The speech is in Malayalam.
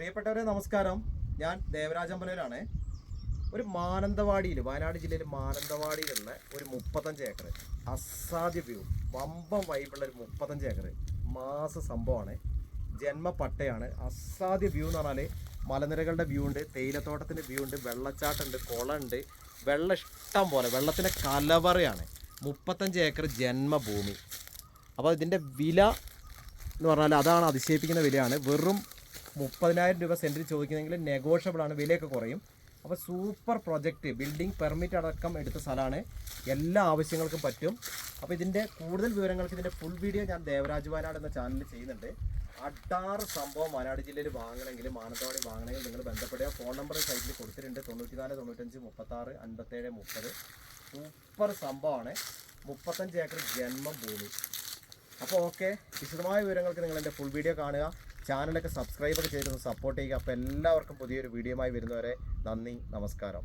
പ്രിയപ്പെട്ടവരെ നമസ്കാരം. ഞാൻ ദേവരാജമ്പലയിലാണ്. ഒരു മാനന്തവാടിയിൽ, വയനാട് ജില്ലയിൽ മാനന്തവാടിയിലുള്ള ഒരു 35 ഏക്കർ അസാധ്യ വ്യൂ, വമ്പം വൈബുള്ള ഒരു 35 ഏക്കർ മാസ സംഭവമാണ്. ജന്മപട്ടയാണ്. അസാധ്യ വ്യൂ എന്ന് പറഞ്ഞാൽ മലനിരകളുടെ വ്യൂ ഉണ്ട്, തേയിലത്തോട്ടത്തിൻ്റെ വ്യൂ ഉണ്ട്, വെള്ളച്ചാട്ടമുണ്ട്, കുളമുണ്ട്, വെള്ളം ഇഷ്ടം പോലെ, വെള്ളത്തിൻ്റെ കലവറയാണ്. 35 ഏക്കർ ജന്മഭൂമി. അപ്പോൾ ഇതിൻ്റെ വില എന്ന് പറഞ്ഞാൽ അതാണ്, അതിശയിപ്പിക്കുന്ന വിലയാണ്. വെറും 30,000 രൂപ സെൻറ്റിൽ ചോദിക്കുന്നെങ്കിൽ നെഗോഷ്യബിൾ ആണ്, വിലയൊക്കെ കുറയും. അപ്പോൾ സൂപ്പർ പ്രൊജക്റ്റ്, ബിൽഡിംഗ് പെർമിറ്റ് അടക്കം എടുത്ത സ്ഥലമാണ്. എല്ലാ ആവശ്യങ്ങൾക്കും പറ്റും. അപ്പോൾ ഇതിൻ്റെ കൂടുതൽ വിവരങ്ങൾക്ക് ഇതിൻ്റെ ഫുൾ വീഡിയോ ഞാൻ ദേവരാജ് വയനാട് എന്ന ചാനലിൽ ചെയ്യുന്നുണ്ട്. അഡാറ് സംഭവം വയനാട് ജില്ലയിൽ വാങ്ങണമെങ്കിൽ, മാനന്തവാടി വാങ്ങണമെങ്കിൽ നിങ്ങൾ ബന്ധപ്പെടുക. ഫോൺ നമ്പർ സൈറ്റിൽ കൊടുത്തിട്ടുണ്ട്, 94 95 36 57 30. സൂപ്പർ സംഭവമാണ്. 35 ഏക്കർ ജന്മഭൂമി. അപ്പോൾ ഓക്കെ, വിശദമായ വിവരങ്ങൾക്ക് നിങ്ങൾ എൻ്റെ ഫുൾ വീഡിയോ കാണുക. ചാനലൊക്കെ സബ്സ്ക്രൈബൊക്കെ ചെയ്തൊന്ന് സപ്പോർട്ട് ചെയ്യുക. അപ്പോൾ എല്ലാവർക്കും പുതിയൊരു വീഡിയോയുമായി വരുന്നവരെ നന്ദി, നമസ്കാരം.